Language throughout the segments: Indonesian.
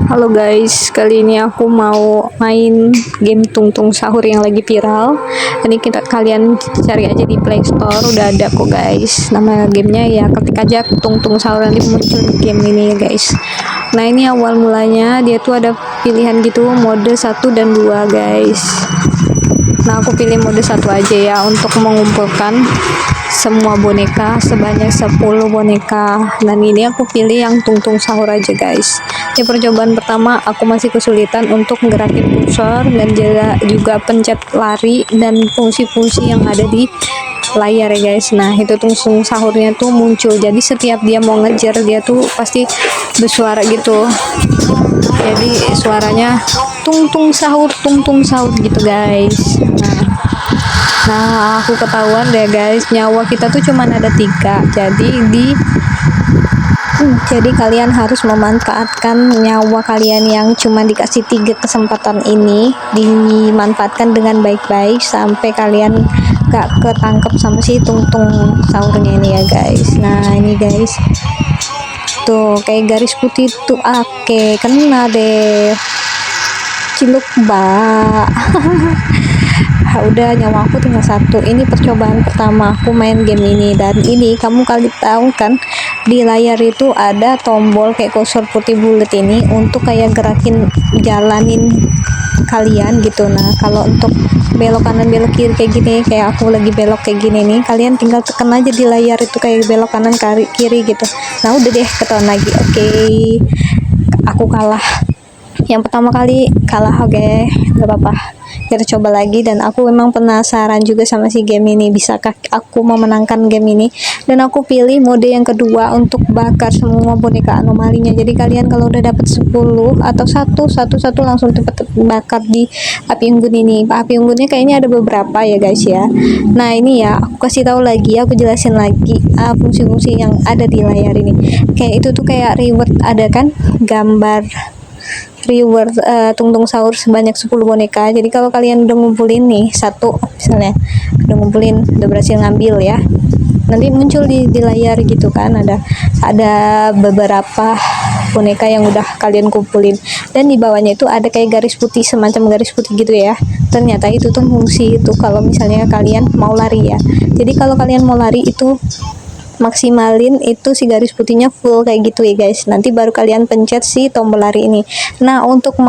Halo guys, kali ini aku mau main game Tungtung Sahur yang lagi viral. Ini kalian cari aja di Play Store, udah ada kok guys. Nama gamenya ya ketik aja Tungtung Sahur, nanti muncul game ini ya guys. Nah ini awal mulanya dia tuh ada pilihan gitu, mode 1 dan 2 guys. Nah aku pilih mode 1 aja ya untuk mengumpulkan semua boneka sebanyak 10 boneka, dan ini aku pilih yang Tungtung Sahur aja guys. Di percobaan pertama aku masih kesulitan untuk gerakin kursor dan juga pencet lari dan fungsi-fungsi yang ada di layar ya guys. Nah itu Tungtung Sahurnya tuh muncul, jadi setiap dia mau ngejar dia tuh pasti bersuara gitu, jadi suaranya Tungtung Sahur gitu guys. Nah aku ketahuan deh guys, nyawa kita tuh cuman ada 3, jadi kalian harus memanfaatkan nyawa kalian yang cuma dikasih 3 kesempatan ini, dimanfaatkan dengan baik-baik sampai kalian gak ketangkep sama si Tungtung Sahurnya ini ya guys. Nah ini guys, tuh kayak garis putih tuh, oke kena deh, ciluk mbak. Udah, nyawa aku tinggal 1. Ini percobaan pertama aku main game ini, dan ini kamu kali tahu kan di layar itu ada tombol kayak kursor putih bulat ini untuk kayak gerakin, jalanin kalian gitu. Nah kalau untuk belok kanan belok kiri kayak gini, kayak aku lagi belok kayak gini nih, kalian tinggal tekan aja di layar itu kayak belok kanan kiri gitu. Nah udah deh, ketahuan lagi. Oke, aku kalah yang pertama kali, kalah. Oke, gak apa-apa, kita coba lagi. Dan aku memang penasaran juga sama si game ini, bisakah aku memenangkan game ini. Dan aku pilih mode yang kedua untuk bakar semua boneka anomalinya. Jadi kalian kalau udah dapat 10 atau satu langsung cepet bakar di api unggun ini. Api unggunnya kayaknya ada beberapa ya guys ya. Nah ini ya, aku kasih tahu lagi, aku jelasin lagi fungsi-fungsi yang ada di layar ini. Kayak itu tuh kayak reward, ada kan gambar reward Tungtung Sahur sebanyak 10 boneka. Jadi kalau kalian udah ngumpulin nih satu, misalnya udah ngumpulin, udah berhasil ngambil ya, nanti muncul di layar gitu kan, ada beberapa boneka yang udah kalian kumpulin, dan di bawahnya itu ada kayak garis putih, semacam garis putih gitu ya. Ternyata itu tuh fungsi itu kalau misalnya kalian mau lari ya. Jadi kalau kalian mau lari itu maksimalin itu si garis putihnya full kayak gitu ya guys, nanti baru kalian pencet si tombol lari ini. Nah untuk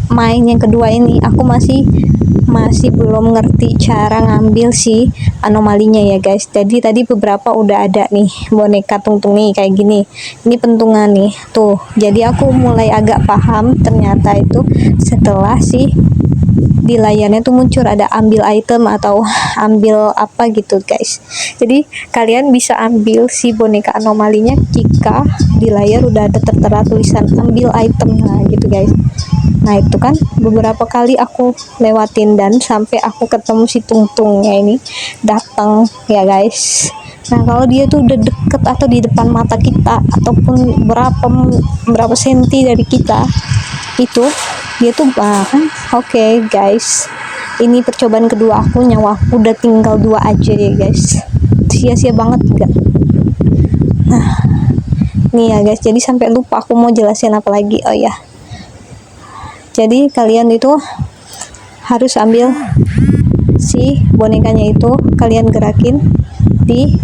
main yang kedua ini aku masih belum ngerti cara ngambil si anomalinya ya guys. Jadi tadi beberapa udah ada nih boneka Tungtung nih kayak gini, ini pentungan nih tuh, jadi aku mulai agak paham. Ternyata itu setelah si di layarnya tuh muncul ada ambil item atau ambil apa gitu guys. Jadi kalian bisa ambil si boneka anomalinya jika di layar udah ada tertera tulisan ambil item, nah gitu guys. Nah itu kan beberapa kali aku lewatin dan sampai aku ketemu si Tungtungnya ini datang ya guys. Nah kalau dia tuh udah deket atau di depan mata kita ataupun berapa senti dari kita, itu dia tuh bahkan oke guys, ini percobaan kedua aku, nyawa aku udah tinggal 2 aja ya guys, sia-sia banget enggak. Nah nih ya guys, jadi sampai lupa aku mau jelasin apa lagi. Oh ya, jadi kalian itu harus ambil si bonekanya itu, kalian gerakin di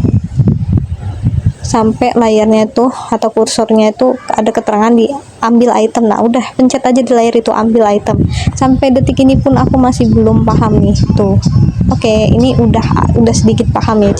sampai layarnya tuh atau kursornya itu ada keterangan di ambil item. Nah udah pencet aja di layar itu ambil item. Sampai detik ini pun aku masih belum paham nih tuh. Oke, ini udah sedikit paham ya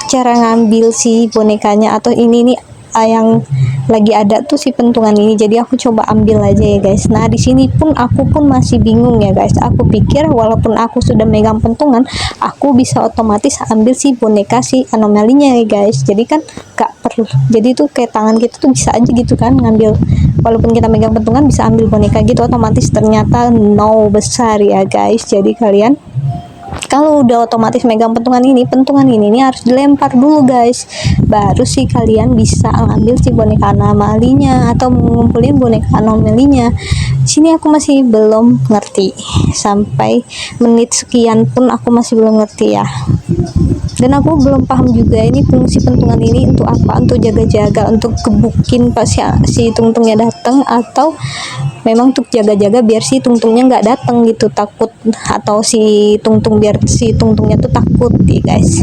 cara ngambil si bonekanya, atau ini nih yang lagi ada tuh si pentungan ini. Jadi aku coba ambil aja ya guys. Nah di sini pun aku pun masih bingung ya guys. Aku pikir walaupun aku sudah megang pentungan, aku bisa otomatis ambil si boneka si anomalinya ya guys. Jadi kan gak perlu, jadi tuh kayak tangan kita tuh bisa aja gitu kan ngambil, walaupun kita megang pentungan bisa ambil boneka gitu otomatis. Ternyata no besar ya guys. Jadi kalian kalau udah otomatis megang pentungan ini harus dilempar dulu guys, baru sih kalian bisa ngambil si boneka anomalinya atau ngumpulin boneka anomalinya. Sini aku masih belum ngerti, sampai menit sekian pun aku masih belum ngerti ya. Dan aku belum paham juga ini fungsi pentungan ini untuk apa, untuk jaga-jaga, untuk kebukin pas si tungtungnya datang, atau memang untuk jaga-jaga biar si tungtungnya nggak datang gitu, takut, atau si tungtung biar si tungtungnya tuh takut nih guys.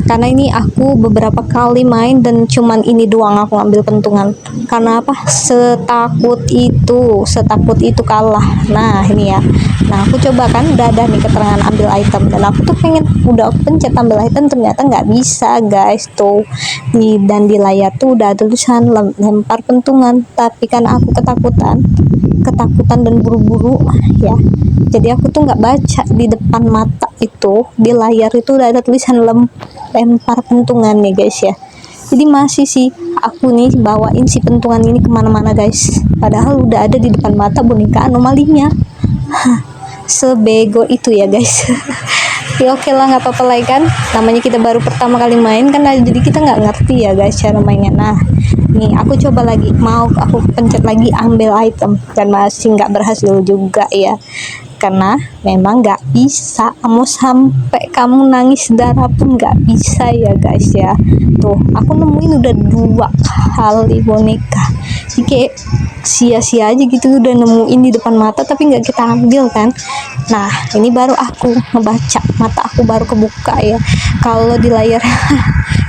Karena ini aku beberapa kali main dan cuman ini doang aku ambil pentungan. Karena apa? Setakut itu kalah. Nah ini ya. Nah aku coba kan, udah ada nih keterangan ambil item, dan aku tuh pengen, udah aku pencet ambil item, ternyata nggak bisa guys tuh. Dan di layar tuh udah ada tulisan lempar pentungan, tapi kan aku ketakutan dan buru-buru ya, jadi aku tuh nggak baca di depan mata itu, di layar itu udah ada tulisan lempar pentungan nih guys ya. Jadi masih sih aku nih bawain si pentungan ini kemana-mana guys, padahal udah ada di depan mata boneka anomalinya. Sebego itu ya guys. Ya oke lah, nggak apa-apa lah kan, namanya kita baru pertama kali main kan, jadi kita nggak ngerti ya guys cara mainnya. Nah nih aku coba lagi, mau aku pencet lagi ambil item, dan masih nggak berhasil juga ya, karena memang nggak bisa, mau sampai kamu nangis darah pun nggak bisa ya guys ya. Tuh aku nemuin udah 2 kali boneka, jadi kayak sia-sia aja gitu, udah nemuin di depan mata tapi nggak kita ambil kan. Nah ini baru aku ngebaca, mata aku baru kebuka ya. Kalau di layar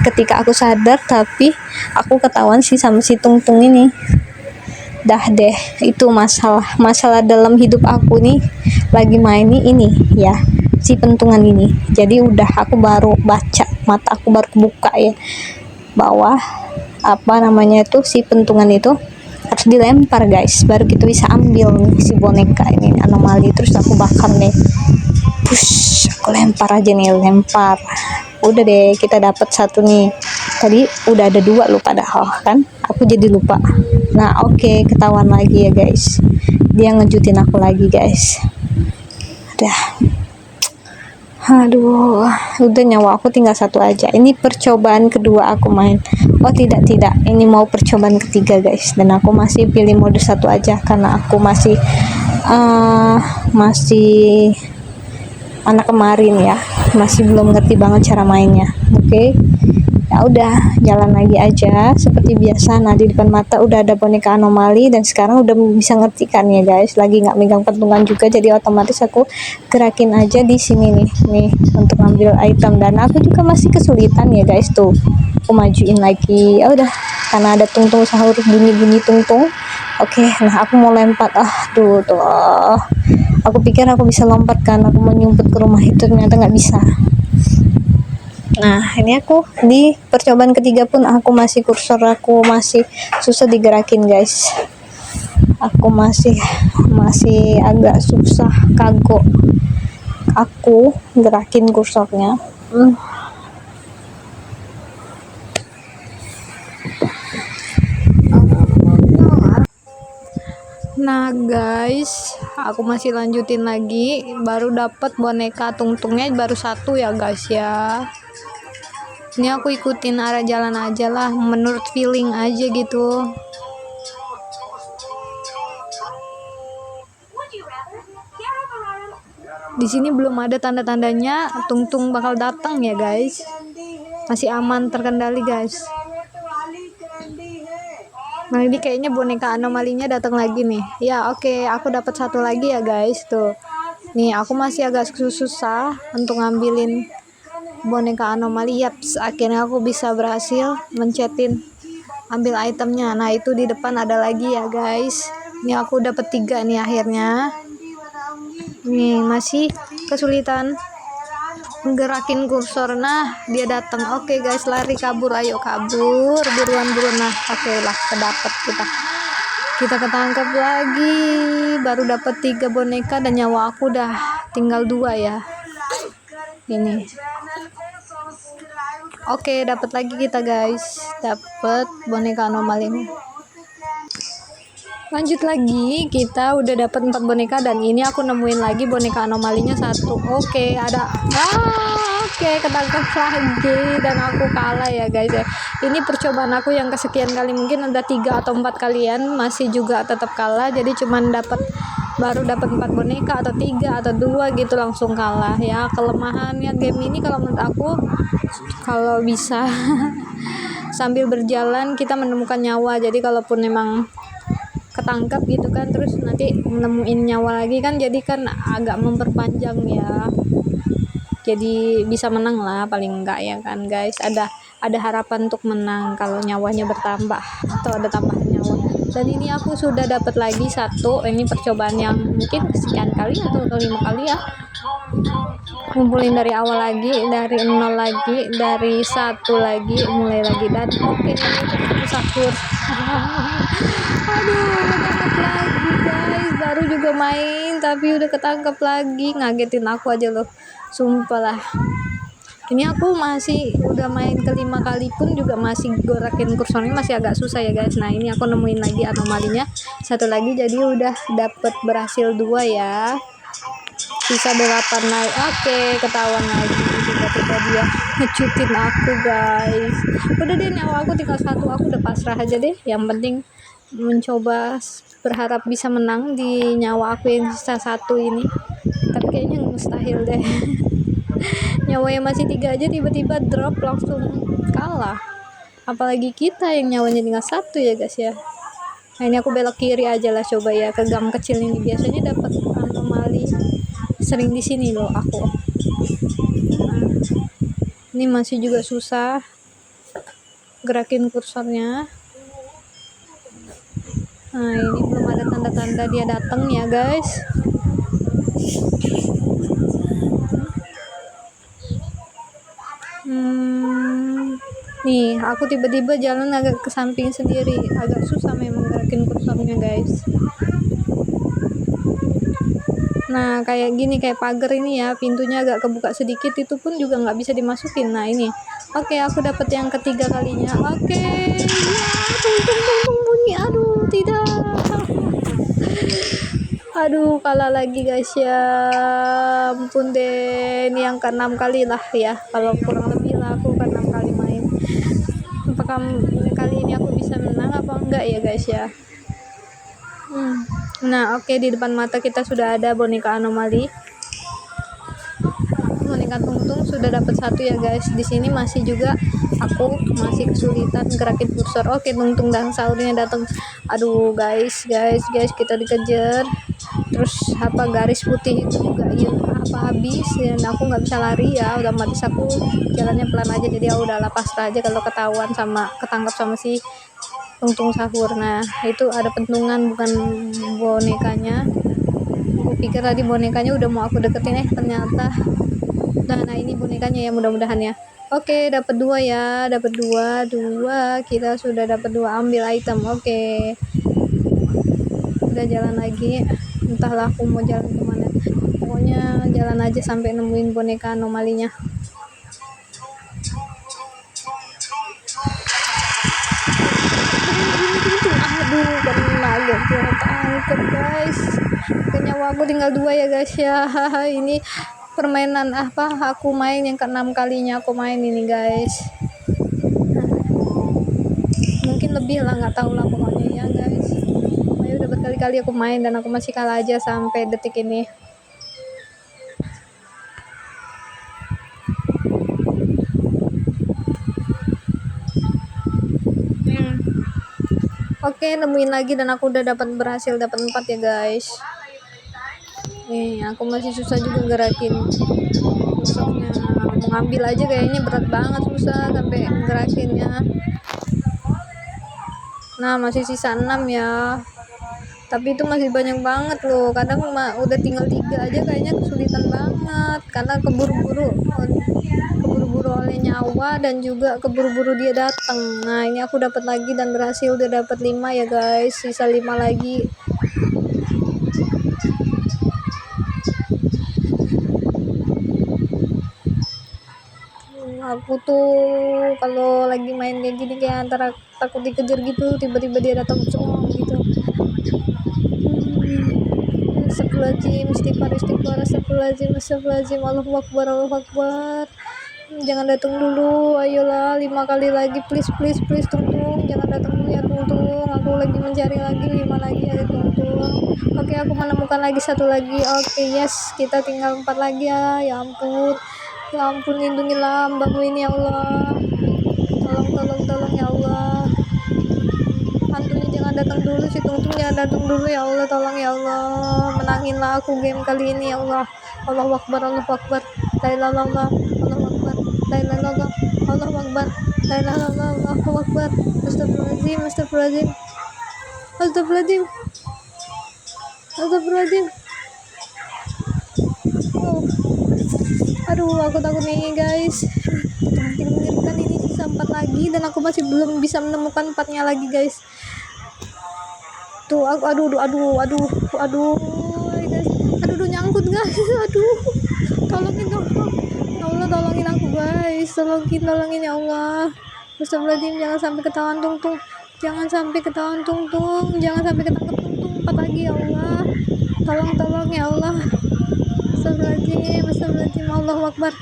ketika aku sadar, tapi aku ketahuan sih sama si tungtung ini. Dah deh, itu masalah dalam hidup aku nih, lagi main ini ya, si pentungan ini. Jadi udah aku baru baca, mata aku baru kebuka ya, bahwa apa namanya itu, si pentungan itu harus dilempar guys, baru kita bisa ambil nih si boneka ini anomali. Terus aku bakar nih, push, aku lempar aja nih, lempar, udah deh kita dapat satu nih. Tadi udah ada 2 loh padahal kan, aku jadi lupa. Nah oke, ketahuan lagi ya guys, dia ngejutin aku lagi guys. Aduh, udah nyawa aku tinggal 1 aja. Ini percobaan kedua aku main. Oh tidak, ini mau percobaan ketiga guys, dan aku masih pilih mode 1 aja karena aku masih anak kemarin ya, masih belum ngerti banget cara mainnya. Oke, ya udah jalan lagi aja seperti biasa. Nah di depan mata udah ada boneka anomali, dan sekarang udah bisa ngerti kan ya guys, lagi nggak megang pentungan juga, jadi otomatis aku gerakin aja di sini nih untuk ngambil item. Dan aku juga masih kesulitan ya guys, tuh aku majuin lagi. Ya udah, karena ada tungtung sahur, bunyi tungtung. Oke, nah aku mau lempar. Tuh aku pikir aku bisa lompat kan, aku mau nyumput ke rumah itu, ternyata nggak bisa. Nah ini aku di percobaan ketiga pun aku masih, kursor aku masih susah digerakin guys, aku masih agak susah kagok aku gerakin kursornya. Nah guys, aku masih lanjutin lagi, baru dapat boneka tungtungnya baru 1 ya guys ya. Ini aku ikutin arah jalan aja lah, menurut feeling aja gitu. Di sini belum ada tanda-tandanya tungtung bakal datang ya guys, masih aman, terkendali guys. Nah ini kayaknya boneka anomalinya datang lagi nih ya. Oke, aku dapat 1 lagi ya guys. Tuh nih aku masih agak susah untuk ngambilin boneka anomali. Yaps, akhirnya aku bisa berhasil mencetin ambil itemnya. Nah itu di depan ada lagi ya guys, ini aku dapat 3 nih akhirnya. Nih masih kesulitan gerakin kursor. Nah dia datang. Oke guys, lari, kabur, ayo kabur, buruan. Nah oke lah, kedapat kita ketangkap lagi, baru dapat 3 boneka, dan nyawa aku udah tinggal 2 ya. Ini oke, dapat lagi kita guys, dapat boneka anomali. Lanjut lagi, kita udah dapat 4 boneka, dan ini aku nemuin lagi boneka anomalinya 1. Oke, ada Oke, ketangkap lagi dan aku kalah ya guys ya. Ini percobaan aku yang kesekian kali, mungkin ada 3 atau 4 kalian masih juga tetap kalah. Jadi cuman baru dapat 4 boneka atau 3 atau 2 gitu langsung kalah ya. Kelemahannya game ini kalau menurut aku, kalau bisa sambil berjalan kita menemukan nyawa. Jadi kalaupun memang ketangkap gitu kan, terus nanti menemuin nyawa lagi kan, jadi kan agak memperpanjang ya, jadi bisa menang lah paling enggak ya kan guys. Ada harapan untuk menang kalau nyawanya bertambah atau ada tambahan nyawa. Dan ini aku sudah dapat lagi satu. Ini percobaan yang mungkin kesekian kali atau kelima kali ya, ngumpulin dari awal lagi, dari nol lagi, dari satu lagi, mulai lagi. Dan oke, sahur. Aduh, ketangkap lagi guys, baru juga main tapi udah ketangkap lagi, ngagetin aku aja loh, sumpah lah. Ini aku masih udah main kelima kali pun juga masih gorakin kursornya masih agak susah ya guys. Nah ini aku nemuin lagi anomalinya satu lagi, jadi udah dapet berhasil 2 ya, sisa 8 lagi. Oke, ketahuan lagi, tiba-tiba dia ngecutin aku guys. Udah deh, nyawa aku tinggal 1, aku udah pasrah aja deh. Yang penting mencoba, berharap bisa menang di nyawa aku yang sisa 1 ini, tapi kayaknya mustahil deh. Nyawanya masih 3 aja tiba-tiba drop langsung kalah, apalagi kita yang nyawanya tinggal 1 ya guys ya. Nah ini aku belok kiri aja lah, coba ya ke gang kecil ini, biasanya dapat anomali sering di sini loh aku. Nah, ini masih juga susah gerakin kursornya. Nah ini belum ada tanda-tanda dia datang ya guys. Nih aku tiba-tiba jalan agak ke samping sendiri, agak susah memang gerakin kursornya guys. Nah kayak gini, kayak pagar ini ya, pintunya agak kebuka sedikit, itu pun juga nggak bisa dimasukin. Nah ini oke, aku dapat yang ketiga kalinya. Oke ya, tung bunyi, aduh tidak, aduh kalah lagi guys ya, ampun deh. Ini yang ke-6 kali lah ya, kalau kurang lebih lah aku ke-6 kali main. Apakah kali ini aku bisa menang apa enggak ya guys ya. Nah oke, di depan mata kita sudah ada boneka anomali, boneka tungtung, sudah dapat 1 ya guys. Di sini masih juga aku masih kesulitan gerakin kursor. Oke, tungtung dan sahurnya datang. Aduh guys, kita dikejar, terus apa garis putih itu juga ya habis, dan aku nggak bisa lari ya, udah otomatis aku jalannya pelan aja. Jadi ya udah lepas aja kalau ketahuan sama ketangkap sama si tungtung sahur. Nah itu ada pentungan, bukan bonekanya. Aku pikir tadi bonekanya udah mau aku deketin, ternyata nah ini bonekanya ya, mudah-mudahan ya. Oke, dapat 2 ya, dapat 2, kita sudah dapat 2, ambil item. Oke, udah jalan lagi, entahlah aku mau jalan kemana, pokoknya jalan aja sampai nemuin boneka anomalinya. Aduh, kena agak tangkep guys. Nyawa aku tinggal 2 ya guys ya. Ini permainan apa aku main yang ke-6 kalinya aku main ini guys. Mungkin lebih lah, nggak tahu lah pokoknya ya guys. Pokoknya udah berkali-kali aku main dan aku masih kalah aja sampai detik ini. Oke, nemuin lagi dan aku udah berhasil dapat 4 ya guys. Nih aku masih susah juga gerakin kursornya, mau ngambil aja kayaknya berat banget, susah sampai gerakinnya. Nah masih sisa 6 ya, tapi itu masih banyak banget loh. Kadang udah tinggal 3 aja kayaknya kesulitan banget, karena keburu-buru oleh nyawa dan juga keburu-buru dia datang. Nah ini aku dapat lagi dan berhasil, udah dapat 5 ya guys, sisa 5 lagi. Aku tuh kalau lagi main kayak gini kayak antara takut dikejar gitu, tiba-tiba dia datang cong gitu. Astagfirullahaladzim, istighfar, Allahu Akbar, Allahu Akbar. jangan datang dulu, ayolah 5 kali lagi, please please please, tung tung jangan datang dulu ya tung tung, aku lagi mencari lagi 5 lagi ya tung tung. Oke, aku menemukan lagi 1 lagi. Oke, yes, kita tinggal 4 lagi ya. Ya ampun, ya ampun, lindungilah hambamu ini ya Allah, tolong tolong tolong ya Allah, hantunya jangan datang dulu, si tungtung jangan datang dulu ya Allah, tolong ya Allah, menanginlah aku game kali ini ya Allah. Allahu Akbar, Allahu Akbar, la ilaha illallah, Allahu Akbar, la ilaha illallah, Allahu Akbar, la ilaha illallah, Allahu Akbar, astagfirullahaladzim, astagfirullahaladzim, astagfirullahaladzim, astagfirullahaladzim. Oh, aduh, aku takut nih guys, makin mengerikan ini. Sisa 4 lagi dan aku masih belum bisa menemukan 4-nya lagi guys. Tuh aku aduh guys, aduh nyangkut guys, aduh, tolongin dong ya Allah, tolongin aku guys, tolongin ya Allah. Astagfirullahaladzim, jangan sampai ketahuan tungtung, jangan sampai ketahuan tungtung, jangan sampai ketangkep tungtung. 4 lagi ya Allah, tolong ya Allah. Astagfirullahaladzim, Allahu Akbar,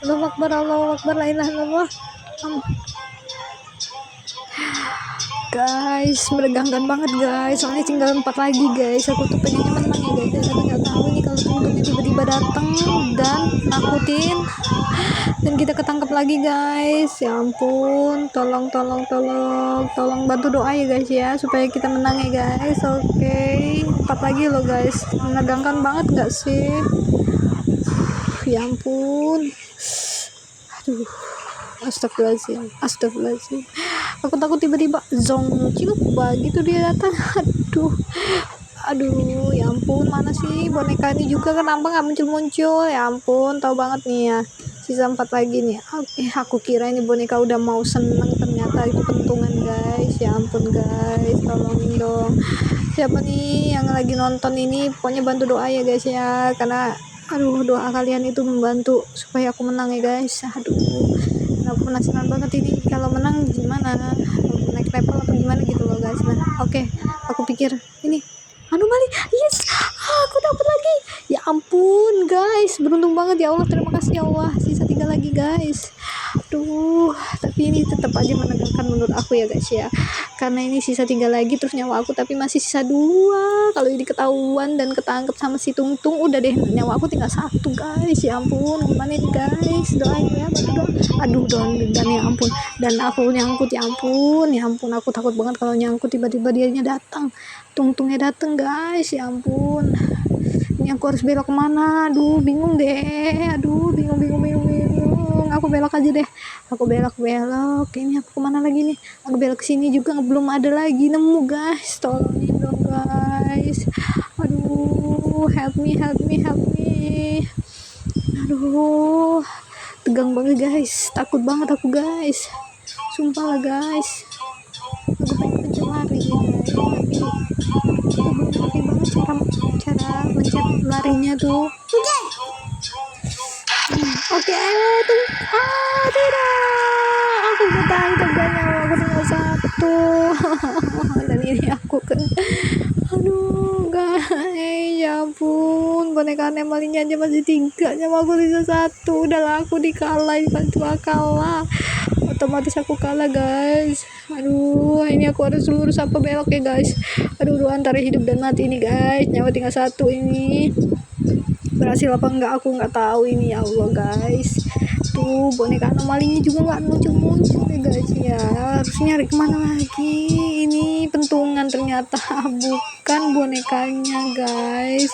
Allahu Akbar, Allahu Akbar, la ilaha illallah. Guys, menegangkan banget guys, soalnya tinggal 4 lagi guys. Aku tuh pengennya menang ya guys, tapi nggak tahu nih kalau tunggunya tiba-tiba datang dan nakutin dan kita ketangkep lagi guys. Ya ampun, tolong bantu doa ya guys ya, supaya kita menang ya guys. Oke, 4 lagi loh guys, menegangkan banget nggak sih? Ya ampun, aduh, astagfirullahaladzim, aku takut tiba-tiba zong cilupa gitu dia datang. Aduh, ya ampun, mana sih boneka ini juga, kenapa nggak muncul, ya ampun, tahu banget nih ya. Sisa 4 lagi nih. Aku kira ini boneka udah mau seneng, ternyata itu pentungan guys. Ya ampun guys, tolongin dong, siapa nih yang lagi nonton ini, pokoknya bantu doa ya guys ya, karena aduh, doa kalian itu membantu supaya aku menang ya guys. Aduh, aku penasaran banget ini kalau menang gimana, naik level atau gimana gitu loh guys. Nah oke, aku pikir ini anomali, yes, aku dapat lagi. Ya ampun guys, beruntung banget ya Allah, terima kasih ya Allah. Sisa 3 lagi guys. Aduh, tapi ini tetap aja menegangkan menurut aku ya guys ya, karena ini sisa 3 lagi terus nyawa aku tapi masih sisa 2. Kalau ini ketahuan dan ketangkep sama si tungtung, udah deh, nyawa aku tinggal 1 guys. Ya ampun, gimana ini guys, doain ya, bantu doa. Aduh, dan ya ampun, dan aku nyangkut. Ya ampun, aku takut banget kalau nyangkut tiba-tiba dianya datang, tungtungnya datang guys. Ya ampun, ini aku harus belok kemana? Aduh, bingung deh, bingung. Aku belok aja deh, aku belok. Ini aku kemana lagi nih? Aku belok ke sini juga belum ada lagi nemu guys, tolongin dong guys. Aduh, help me. Aduh, tegang banget guys, takut banget aku guys, sumpah lah guys. Aku pengen pencet lari ya guys, tapi aku belum ngerti banget cara mencet larinya tuh. Oke, tuh, tidak, aku ketangkep dan nyawa aku tinggal 1. Dan ini aku kan, aduh guys, ya ampun, boneka anomalinya aja masih 3, nyawa aku sisa 1. Udahlah, aku kalah, otomatis aku kalah guys. Aduh, ini aku harus lurus apa belok ya guys. Aduh, antara hidup dan mati ini guys, nyawa tinggal 1 ini. Berhasil apa enggak aku nggak tahu ini ya Allah guys. Tuh, boneka anomalinya juga nggak muncul ya guys ya, harus nyari kemana lagi, ini pentungan ternyata, bukan bonekanya guys.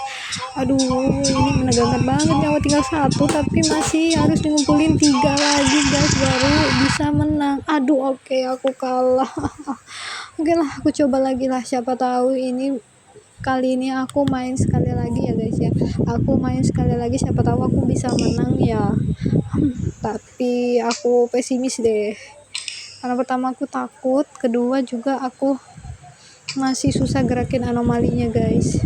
Aduh, ini menegangkan banget, nyawa tinggal 1 tapi masih harus ngumpulin 3 lagi guys baru bisa menang. Aduh, oke, aku kalah. Oke lah, aku coba lagi lah, siapa tahu ini kali ini aku main sekali lagi ya guys ya, siapa tahu aku bisa menang ya. Tapi aku pesimis deh, karena pertama aku takut, kedua juga aku masih susah gerakin anomalinya guys,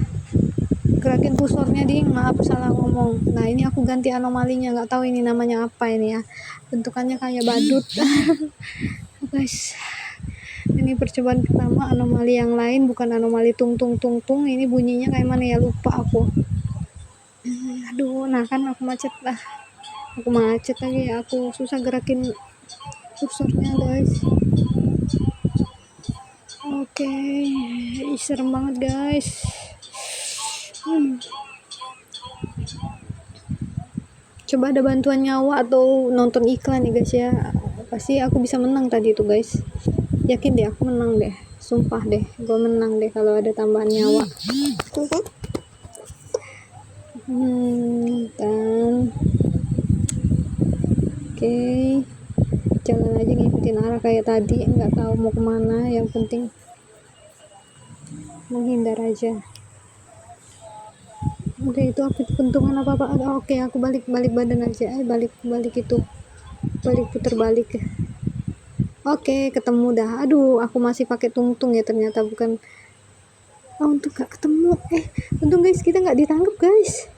gerakin kusornya maaf salah ngomong. Nah ini aku ganti anomalinya, nggak tahu ini namanya apa ini ya, bentukannya kayak badut. Guys, ini percobaan pertama, anomali yang lain, bukan anomali tung. Ini bunyinya kayak mana ya, lupa aku. Aduh, nah kan aku macet lah. Aku macet lagi, aku susah gerakin kursornya guys. Oke, serem banget guys. Coba ada bantuan nyawa atau nonton iklan nih guys ya, pasti aku bisa menang tadi itu guys. Yakin deh aku menang deh, sumpah deh gue menang deh kalau ada tambahan nyawa. Dan oke, jalan aja ngikutin arah kayak tadi, nggak tahu mau kemana, yang penting menghindar aja. Udah itu aku keuntungan apa oke, aku balik badan aja, balik itu, balik putar balik. Oke, ketemu dah. Aduh, aku masih pakai tungtung ya ternyata, bukan. Untuk gak ketemu. Untung guys kita nggak ditangkap guys.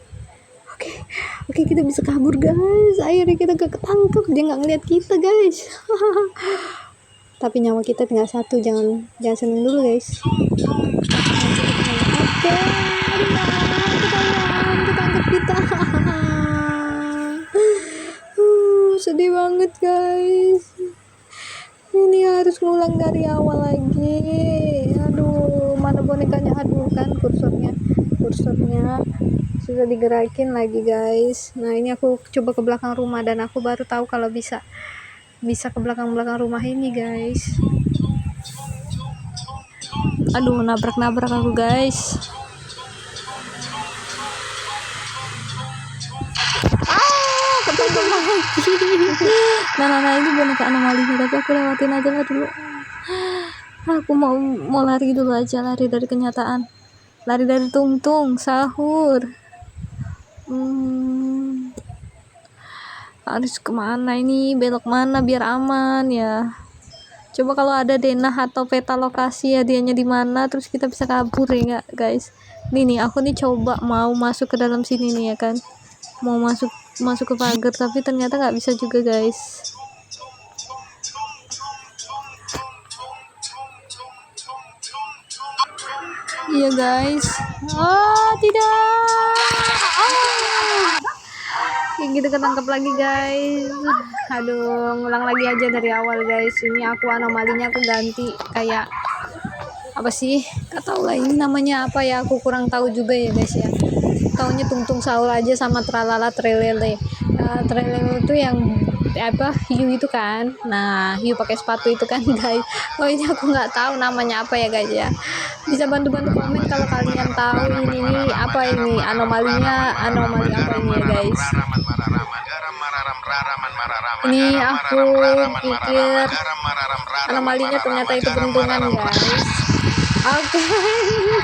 Oke, kita bisa kabur guys. Akhirnya kita gak ketangkep, dia nggak ngeliat kita guys. Tapi nyawa kita tinggal satu, jangan seneng dulu guys. Oke, ketahuan, ketangkep kita. Sedih banget guys. Ini harus ngulang dari awal lagi. Aduh, mana bonekanya? Aduh, kan kursornya sudah digerakin lagi guys. Nah, ini aku coba ke belakang rumah dan aku baru tahu kalau bisa ke belakang rumah ini guys. Aduh, nabrak aku guys. Ketangkep lagi. Nah, ini boneka anomalinya, tapi aku lewatin aja lah dulu. Aku mau lari dulu aja, lari dari kenyataan, lari dari tungtung sahur. Harus kemana ini, belok mana biar aman ya? Coba kalau ada denah atau peta lokasi ya, dianya di mana, terus kita bisa kabur ya nggak guys? Nih aku nih coba mau masuk ke dalam sini nih ya kan, mau masuk ke pagar, tapi ternyata nggak bisa juga guys. Iya guys. Tidak. Gitu ketangkep lagi guys. Aduh, ngulang lagi aja dari awal guys. Ini aku anomalinya aku ganti kayak apa sih, gak tahu lah ini namanya apa ya, aku kurang tahu juga ya guys ya. Taunya tungtung sahur aja sama tralala trelele. Trelele itu yang apa, hiu itu kan. Nah, hiu pakai sepatu itu kan guys. Ini aku nggak tahu namanya apa ya guys ya. Bisa bantu komen kalau kalian tahu ini apa, ini anomalinya anomali apa ini ya guys. Ini aku pikir anomalinya ternyata itu peruntungan guys. Oke,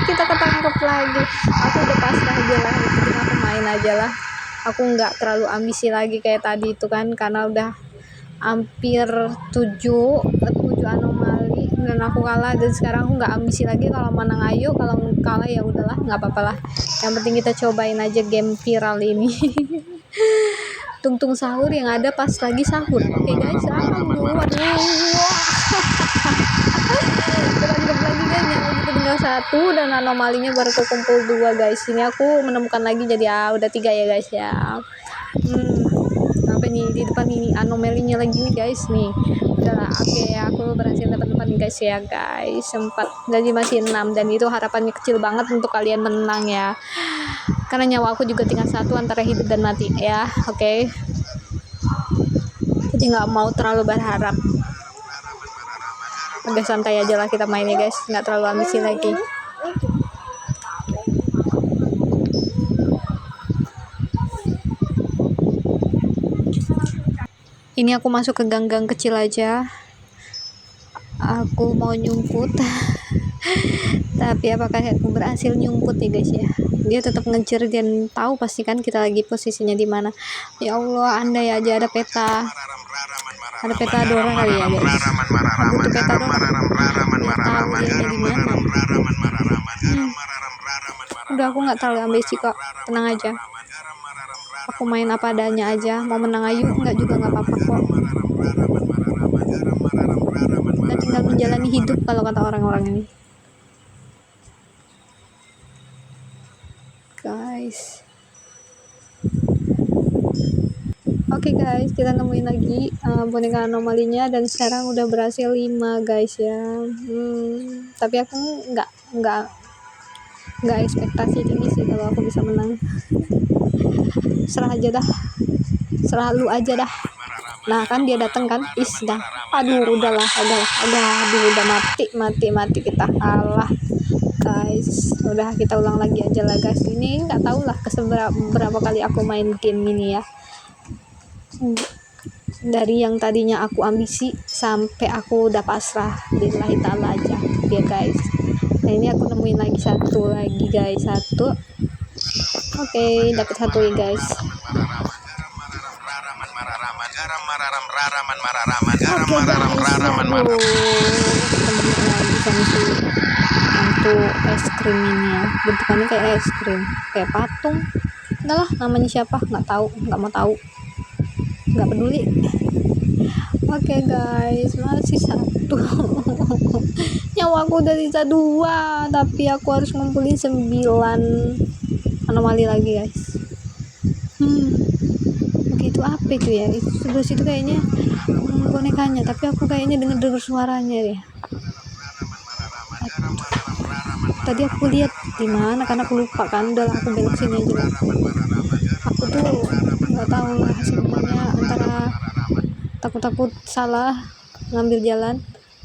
kita ketangkep lagi. Aku udah pasrah aja lah, itu aku main aja lah. Aku nggak terlalu ambisi lagi kayak tadi itu kan, karena udah hampir 7 anomali dan aku kalah, dan sekarang aku nggak ambisi lagi. Kalau menang ayo, kalau kalah ya udahlah, nggak apa-apa lah. Yang penting kita cobain aja game viral ini. Tungtung sahur yang ada pas lagi sahur. Oke guys, aduh. Ketangkep lagi kan, yang kita tinggal 1 dan anomalinya baru kekumpul 2 guys. Ini aku menemukan lagi, jadi udah 3 ya guys ya. Apa nih di depan ini anomalinya lagi nih guys nih. Udahlah, oke, aku berhasil dapat 4 nih guys ya guys. 4 jadi masih 6, dan itu harapannya kecil banget untuk kalian menang ya, karena nyawa aku juga tinggal 1 antara hidup dan mati ya. Oke. Jadi nggak mau terlalu berharap, udah santai aja lah kita mainnya guys, nggak terlalu ambisi lagi. Ini aku masuk ke gang-gang kecil aja, aku mau nyumput. Tapi apakah aku berhasil nyumput nih guys ya? Dia tetap ngejar dan tahu pasti kan kita lagi posisinya di mana. Ya Allah, andai aja ada peta Dora kali ya guys. Aku butuh peta Dora biar tahu dia di mana. Udah, aku nggak terlalu ambisi kok, tenang aja. Aku main apa adanya aja, mau menang ayu nggak juga nggak apa-apa kok. Kita tinggal menjalani hidup kalau kata orang-orang ini. Guys, Oke guys, kita nemuin lagi boneka anomalinya dan sekarang udah berhasil 5 guys ya. Tapi aku nggak nggak ekspektasi tinggi sih kalau aku bisa menang. Serah aja dah, serah lu aja dah. Nah kan dia datang kan, dah. Aduh udahlah, aduh udah mati kita kalah guys. Udah kita ulang lagi aja lah guys. Ini nggak tahu lah berapa kali aku main game ini ya. Dari yang tadinya aku ambisi sampai aku udah pasrah lillahi ta'ala aja ya guys. Nah ini aku nemuin lagi satu guys. Oke, dapat satu ya guys. Oke guys, ketemu lagi sama si hantu es krim ini ya. Bentukannya kayak es krim, kayak patung. Udahlah, namanya siapa nggak tahu, nggak mau tahu, nggak peduli. Oke guys, masih satu. Nyawaku udah sisa 2, tapi aku harus ngumpulin 9 anomali lagi guys. Oke, itu apa itu ya? Itu sebelah situ kayaknya bonekanya, tapi aku kayaknya denger suaranya deh. Tadi aku lihat di mana, karena aku lupa kan. Udah aku belok sini aja lah. Aku tuh nggak tahu lah sebenarnya, antara takut salah ngambil jalan,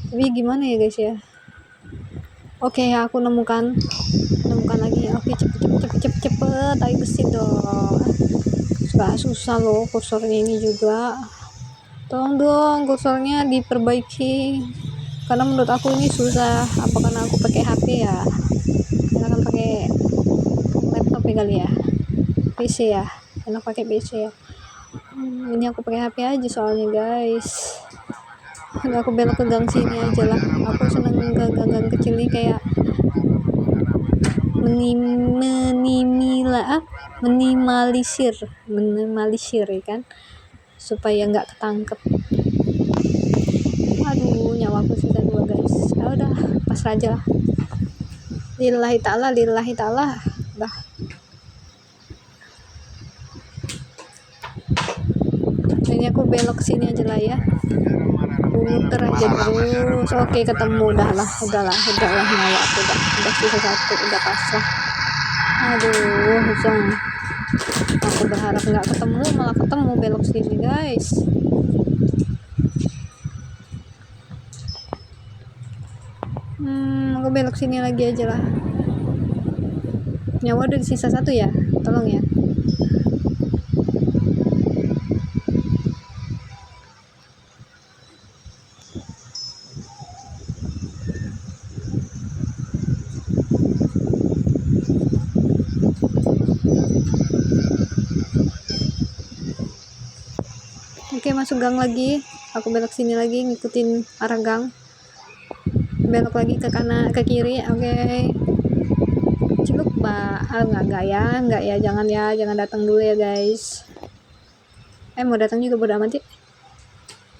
tapi gimana ya guys ya. Oke, aku nemukan lagi. Oke, cepet ayo besi dong. Susah loh kursornya ini juga. Tolong dong kursornya diperbaiki, karena menurut aku ini susah. Apa karena aku pakai HP ya, karena kan pakai laptop ya kali ya, PC ya, enak pakai PC ya. Ini aku pakai HP aja soalnya guys. Udah aku belok ke gang sini aja lah. Aku seneng gang kecil ini, kayak minimalisir ya kan, supaya nggak ketangkep. Aduh, nyawaku sisa 2 guys. Udah pasrah aja lah. Lillahi ta'ala dah. Ini aku belok sini aja lah ya, muter aja terus. Oke, ketemu. Udahlah nyawa aku udah sisa 1, udah pasrah. Aduh, aku berharap nggak ketemu, malah ketemu. Belok sini guys. Aku belok sini lagi aja lah. Nyawa udah sisa 1 ya, tolong ya. Oke, masuk gang lagi. Aku belok sini lagi, ngikutin arah gang. Belok lagi ke kanan, ke kiri. Oke. Ciluk pak. Enggak ya, jangan datang dulu ya guys. Mau datang juga bodo amat ya.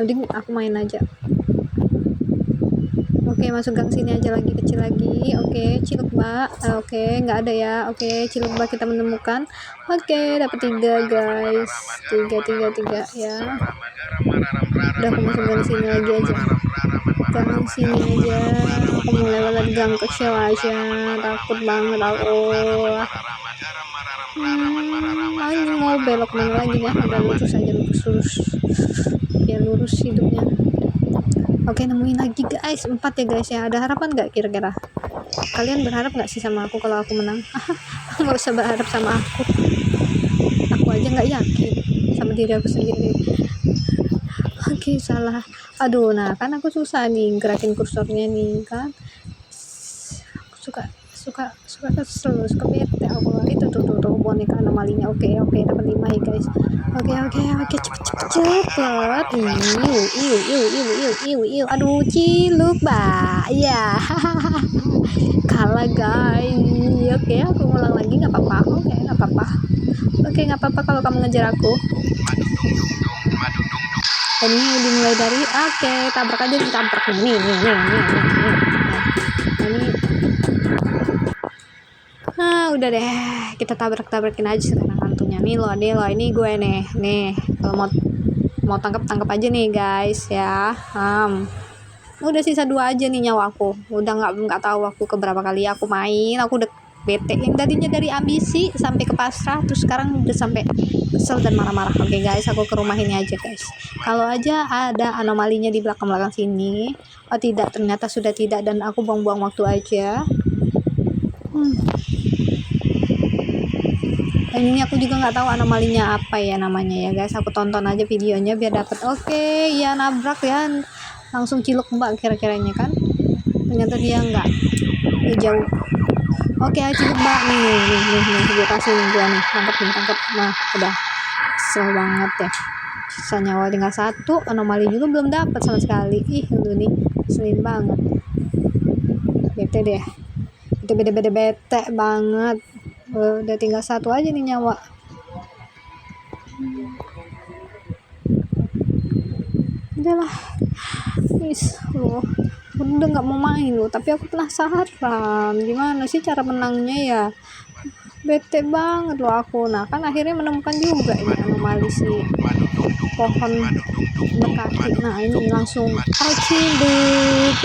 Nanti aku main aja. Oke, masuk gang sini aja lagi, kecil lagi. Oke, ciluk mbak. Oke, nggak ada ya. Oke, ciluk mbak kita menemukan. Oke, dapat 3 guys. 3 ya. Udah aku masuk gang sini lagi aja. Gang sini aja. Aku mau lewat gang kecil aja. Takut banget aku. Ini mau belok mana lagi ya? Udah lurus aja, lurus. Ya lurus hidupnya. Oke, nemuin lagi guys, 4 ya guys ya. Ada harapan nggak kira-kira? Kalian berharap nggak sih sama aku kalau aku menang? Nggak usah berharap sama aku aja nggak yakin sama diri aku sendiri. Oke, salah. Aduh, nah kan aku susah nih gerakin kursornya nih kan. Aku suka kesel, suka bete aku. Itu tuh boneka anomalinya. Oke, dapat 5 ya guys. Oke, cepet. Iu. Aduh, ciluk mbak ya. Kalah guys. Oke, aku ngulang lagi, nggak apa-apa. Oke, nggak apa-apa kalau kamu ngejar aku. Dan ini dimulai dari tabrak aja, ditabrak nih. Udah deh, kita tabrak-tabrakin aja sekarang hantunya. Nih loh, ini gue nih. Kalau mau tangkap aja nih guys ya. Udah sisa 2 aja nih nyawa aku. Udah nggak tahu aku keberapa kali aku main. Aku udah bete. Yang tadinya dari ambisi sampai ke pasrah, terus sekarang udah sampai kesel dan marah-marah. Oke guys, aku ke rumah ini aja guys. Kalau aja ada anomalinya di belakang sini. Oh tidak, ternyata sudah tidak, dan aku buang-buang waktu aja. Dan ini aku juga nggak tahu anomalinya apa ya namanya ya guys. Aku tonton aja videonya biar dapet. Oke, ya nabrak ya, langsung cilok mbak kira-kiranya kan. Ternyata dia nggak jauh. Oke, cilok mbak nih gue kasih nih, gue nih tangkap. Nah udah, kesel banget ya. Sisa nyawa tinggal 1, anomali juga belum dapat sama sekali. Ih lu nih, keselin banget. Bete deh, itu bete banget. Udah tinggal 1 aja nih nyawa. Udahlah, loh, udah nggak mau main loh, tapi aku penasaran gimana sih cara menangnya ya. Bete banget loh aku. Nah kan akhirnya menemukan juga ini anomali si pohon berkaki. Nah ini langsung aciduk.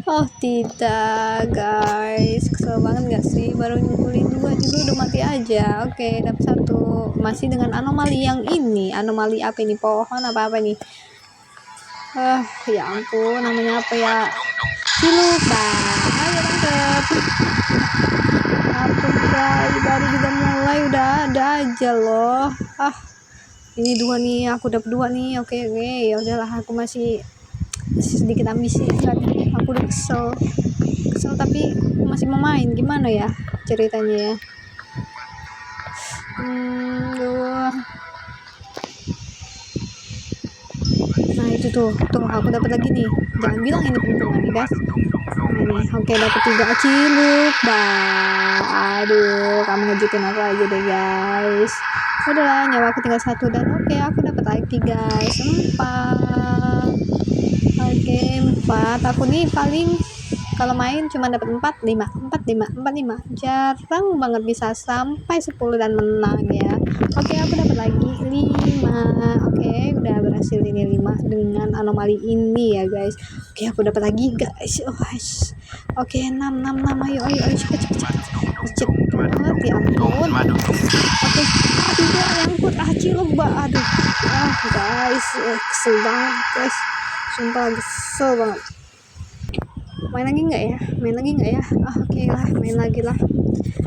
Oh tidak guys, kesel banget gak sih, baru ngumpulin 2 juga udah mati aja. Oke, dapat 1, masih dengan anomali yang ini. Anomali apa ini, pohon apa nih? Ya ampun, namanya apa ya? Cilupa. Ayo tangkep. Ampun guys, baru juga mulai udah ada aja loh. Ini 2 nih, aku dapat 2 nih. Oke, ya udahlah, aku masih sedikit ambisi kan. Aku udah kesel tapi masih mau main. Gimana ya ceritanya ya. Nah itu tuh aku dapat lagi nih. Jangan bilang ini peruntungan nih guys. Ini oke, dapat 3 ciluk. Aduh, kamu ngejutin aku aja deh guys. Udahlah, nyawa aku tinggal 1 dan oke, aku dapat lagi guys 4. Oke, 4. Aku nih paling kalau main cuma dapat 45. Jarang banget bisa sampai 10 dan menang ya. Oke, aku dapat lagi 5. Oke, udah berhasil ini 5 dengan anomali ini ya guys. Oke, aku dapat lagi guys. Oke, 6. Ayo cepet banget ya ampun. Oke, tidak nyangkut cilok mbak. Aduh, guys, kesel banget guys. Sumpah kesel banget. Main lagi nggak ya? Oke lah, main lagi lah.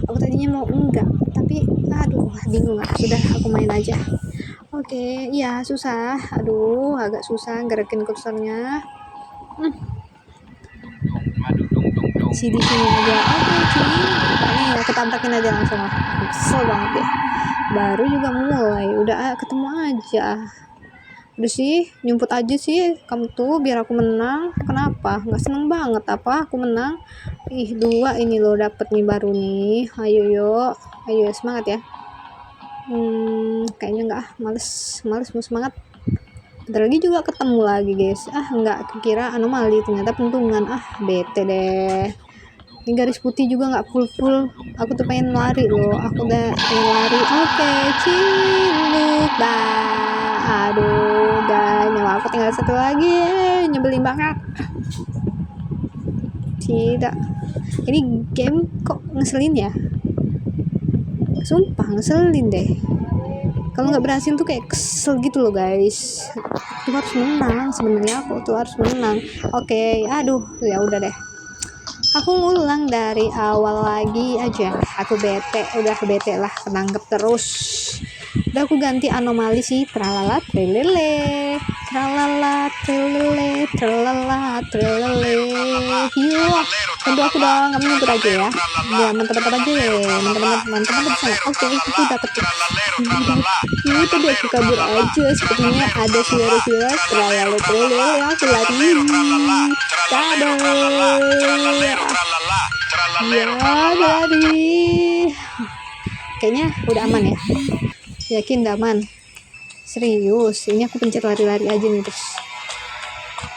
Aku tadinya mau enggak, tapi bingung. Sudah, aku main aja. Oke, ya susah. Agak susah gerakin kursornya. Di sini aja. Oke, ini ya ketabrakin aja langsung. Kesel banget ya. Baru juga mulai, udah ketemu aja. Udah sih, nyumput aja sih kamu tuh biar aku menang. Kenapa? Nggak seneng banget apa aku menang? 2 ini loh dapet nih baru nih. Ayo semangat ya. Kayaknya nggak, males mau semangat. Bentar lagi juga ketemu lagi guys. Nggak kekira anomali, ternyata pentungan. Bete deh. Ini garis putih juga nggak full. Aku tuh pengen lari loh. Aku udah pengen lari. Oke, ciluk nyawa aku tinggal 1 lagi. Nyebelin banget. Tidak, ini game kok ngeselin ya. Sumpah ngeselin deh. Kalau nggak berhasil tuh kayak kesel gitu loh guys. Aku harus menang sebenarnya, aku tuh harus menang. Oke, ya udah deh. Aku ngulang dari awal lagi aja. Aku bete lah, kenanggep terus. Udah aku ganti anomali sih, tralala trelele. Yuk, tentu aku udah nggak menyebut aja ya. Ya mantap aja ya, mantap bisa. Oke, itu dapat tuh. Tadi aku kabur aja, sepertinya ada suara tralala trelele. Aku lari. Ya dari. Kayaknya udah aman ya. Yakin udah aman. Serius, ini aku pencet lari-lari aja nih terus.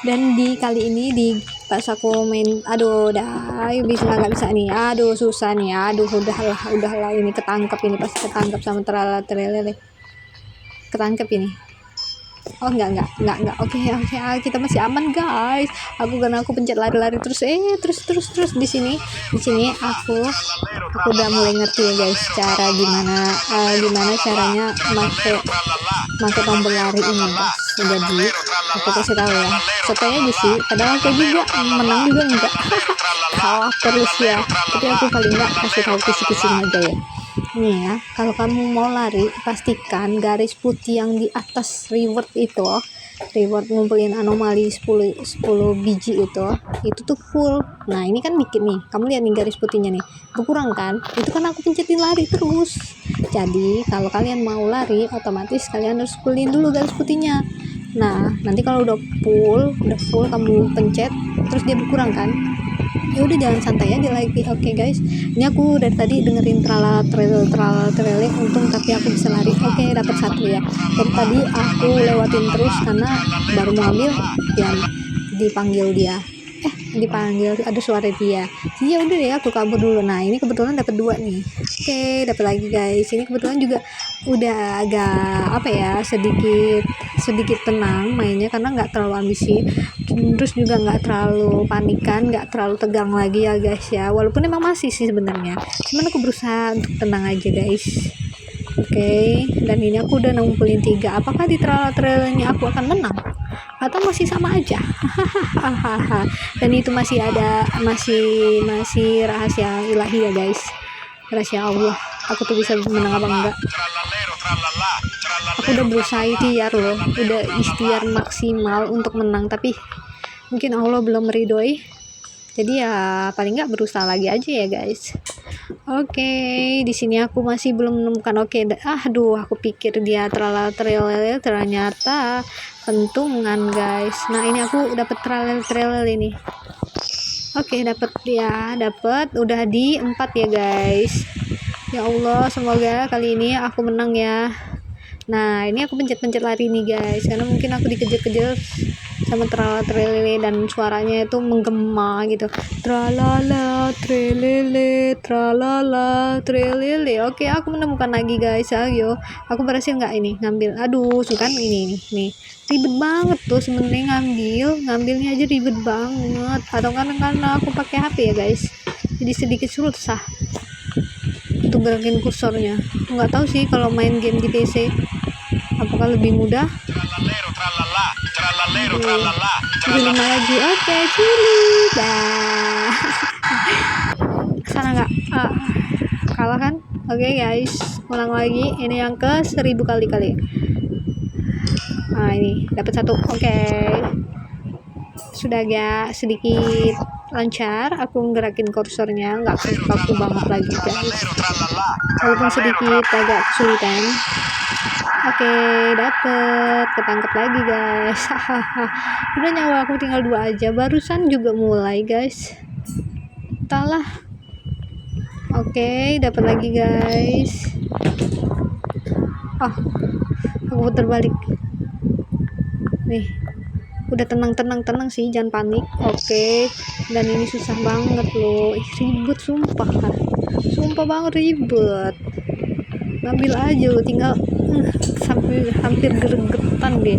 Dan di kali ini pas aku main, aduh dah bisa nggak bisa nih, aduh susah nih, aduh udahlah ini ketangkep, ini pasti ketangkep sama terlele, ketangkep ini. Oh enggak, oke, kita masih aman guys. Karena aku pencet lari terus, terus di sini aku udah mulai ngerti ya guys, cara gimana caranya make tombol lari ini guys. Jadi aku kasih tahu ya, supaya aja sih, padahal aku juga menang juga enggak kalah terus ya, tapi aku paling enggak kasih tahu kisi-kisi aja ya. Nih ya, kalau kamu mau lari, pastikan garis putih yang di atas reward reward ngumpulin anomali 10 biji itu tuh full. Nah ini kan dikit nih, kamu lihat nih garis putihnya nih, berkurang kan, itu kan aku pencetin lari terus. Jadi kalau kalian mau lari, otomatis kalian harus fullin dulu garis putihnya. Nah nanti kalau udah full kamu pencet terus dia berkurang kan, ya udah jangan santai aja lagi. Oke guys, ini aku dari tadi dengerin tralala untung tapi aku bisa lari. Oke, dapat 1 ya. Dari tadi aku lewatin terus karena baru mau ambil yang dipanggil ada suara dia. Ya udah deh, aku kabur dulu. Nah ini kebetulan dapat 2 nih. Oke, dapat lagi guys. Ini kebetulan juga udah agak sedikit tenang mainnya karena nggak terlalu ambisi, terus juga nggak terlalu panikan, nggak terlalu tegang lagi ya guys ya. Walaupun emang masih sih sebenarnya, cuman aku berusaha untuk tenang aja guys. Oke, dan ini aku udah ngumpulin 3. Apakah di trailernya aku akan menang atau masih sama aja? Hahaha. Dan itu masih rahasia ilahi ya guys, rahasia Allah. Aku tuh bisa menang apa enggak? Aku udah berusaha ikhtiar loh, udah ikhtiar maksimal untuk menang, tapi mungkin Allah belum meridoi. Jadi ya paling nggak berusaha lagi aja ya guys. Oke, di sini aku masih belum menemukan. Aduh, aku pikir dia ternyata pentungan guys. Nah ini aku dapat trailer ini. Oke, dapat udah di 4 ya guys. Ya Allah, semoga kali ini aku menang ya. Nah ini aku pencet lari nih guys, karena mungkin aku dikejar-kejar sama tralala dan suaranya itu menggema gitu, tralala trelele. Oke, aku menemukan lagi guys. Ayo, aku berhasil nggak ini ngambil? Aduh, kan ini nih ribet banget tuh sebenarnya, ngambilnya aja ribet banget. Atau karena aku pakai HP ya guys, jadi sedikit susah untuk gerakin kursornya. Nggak tahu sih kalau main game di PC apakah lebih mudah. Jadi 5 lagi. Oke, cilik dah. Sana nggak kalah kan? Oke guys, ulang lagi. Ini yang ke 1000 kali. Nah ini dapat 1. Oke, sudah agak sedikit lancar aku gerakin kursornya, nggak kaku banget lagi guys, walaupun sedikit agak kesulitan. Oke, dapet, ketangkep lagi guys. Udah nyawa aku tinggal 2 aja, barusan juga mulai guys, entahlah. Oke, dapat lagi guys. Aku putar balik nih. Udah tenang sih, jangan panik. Oke, dan ini susah banget loh, ribet sumpah banget, ribet. Ngambil aja lo, tinggal sampai hampir gregetan deh,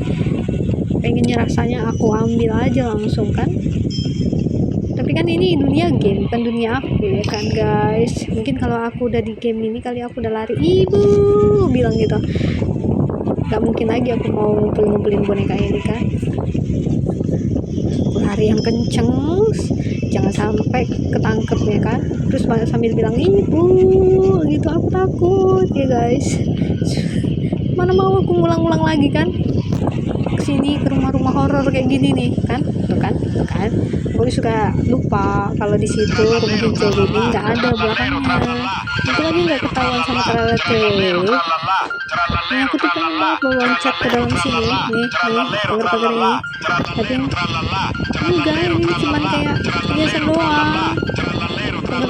pengennya rasanya aku ambil aja langsung kan. Tapi kan ini dunia game, bukan dunia aku ya kan guys. Mungkin kalau aku udah di game ini kali aku udah lari, ibu bilang gitu, gak mungkin lagi aku mau ngumpulin boneka ini kan. Lari yang kenceng, jangan sampai ketangkep ya kan. Terus sambil bilang ibu gitu, aku takut ya guys. Mana mau aku ngulang-ulang lagi kan kesini, ke rumah-rumah horor kayak gini nih kan. Tuh kan aku suka lupa kalau di situ rumah hijau ini nggak ada belakangnya. Itu lagi nggak ketahuan sama trailer. Nah, aku tuh pengen banget mau loncat ke dalam sini nih pagar-pagar ini, tapi enggak, ini cuman kayak hiasan doang.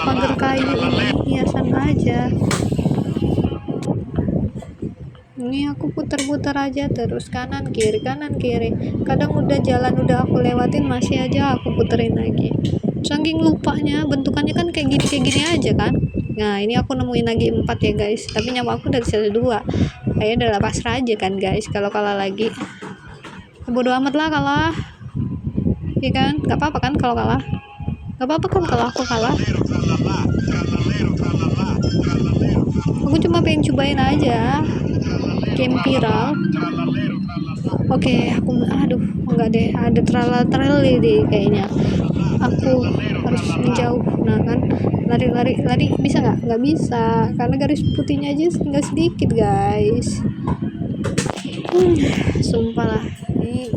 Pagar kayu ini hiasan aja. Ini aku putar-putar aja terus kanan kiri kadang udah jalan udah aku lewatin masih aja aku puterin lagi, saking lupanya bentukannya kan kayak gini aja kan. Nah ini aku nemuin lagi 4 ya guys, tapi nyawa aku dari sisa 2, kayaknya udah pasrah aja kan guys kalau kalah lagi. Bodo amat lah kalah ya kan, nggak apa-apa kan kalau kalah, nggak apa-apa kan kalau aku kalah. Aku cuma pengen cobain aja game viral. Oke, aku enggak deh, ada trali deh kayaknya. Aku harus menjauh. Nah kan, lari bisa nggak bisa karena garis putihnya aja tinggal sedikit guys. Sumpah lah, ini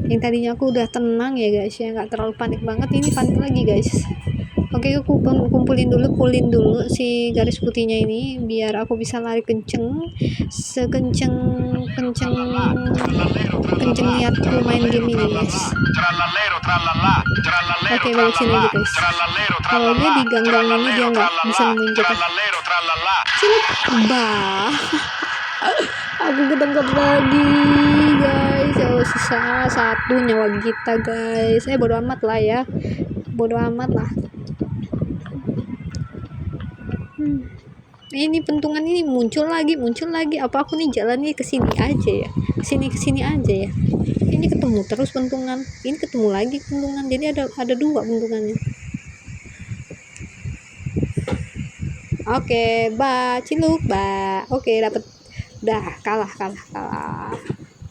yang tadinya aku udah tenang ya guys ya, nggak terlalu panik banget, ini panik lagi guys. Oke, aku pulin dulu si garis putihnya ini biar aku bisa lari sekenceng niatku main game ini guys. Oke, balik sini aja guys. Kalau dia di gang-gang ini dia nggak bisa nemuin kita. Ciluk, bah. Aku ketangkap lagi guys. Sisa 1 nyawa kita guys. Bodo amat lah ya, bodo amat lah. Ini pentungan ini muncul lagi, apa aku nih jalannya ke sini aja ya, kesini aja ya. Ini ketemu terus pentungan, ini ketemu lagi pentungan, jadi ada 2 pentungannya. Oke, ciluk oke, dapet, udah kalah.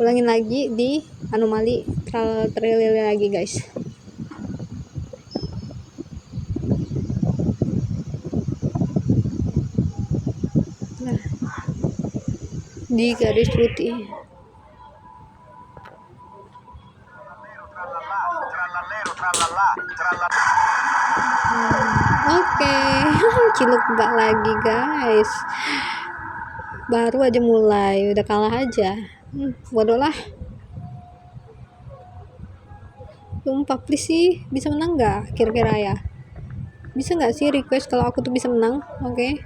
Ulangin lagi di anomali trail lagi guys. Di garis putih. Oke. Ciluk mbak lagi guys, baru aja mulai udah kalah aja. Bodoh lah. Sumpah, please sih, bisa menang nggak kira-kira ya? Bisa nggak sih request kalau aku tuh bisa menang? Oke.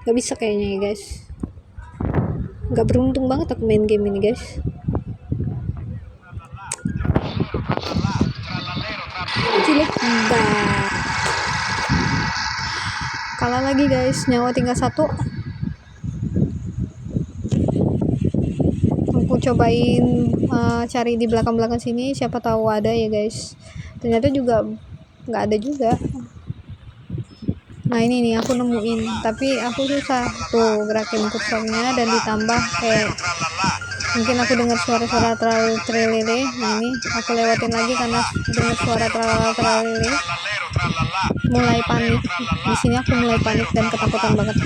Nggak bisa kayaknya ya guys. Nggak beruntung banget aku main game ini guys. Ciluk mbak. Kalah lagi guys, nyawa tinggal 1. Aku cobain cari di belakang sini, siapa tahu ada ya guys. Ternyata juga nggak ada juga. Nah ini nih aku nemuin, tapi aku susah tuh gerakin kursornya, dan ditambah kayak mungkin aku dengar suara-suara tralele. Nah ini aku lewatin lagi karena dengar suara tralele. Mulai panik di sini, aku mulai panik dan ketakutan banget.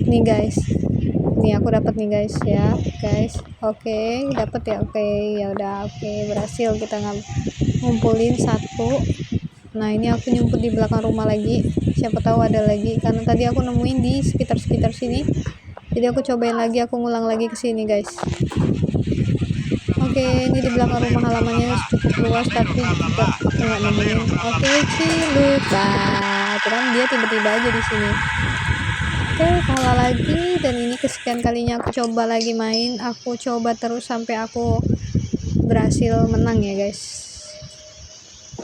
Nih guys, nih aku dapat nih guys ya guys. Oke, dapat ya. Oke, ya udah, oke, berhasil kita ngumpulin 1. Nah ini aku nyumput di belakang rumah lagi, siapa tahu ada lagi karena tadi aku nemuin di sekitar sini. Jadi aku cobain lagi, aku ngulang lagi ke sini guys. Oke, ini di belakang rumah, halamannya cukup luas tapi juga aku nggak nemuin. Oke, ciluk kan dia tiba-tiba aja di sini. Oke, kalah lagi, dan ini kesekian kalinya aku coba lagi main. Aku coba terus sampai aku berhasil menang ya guys.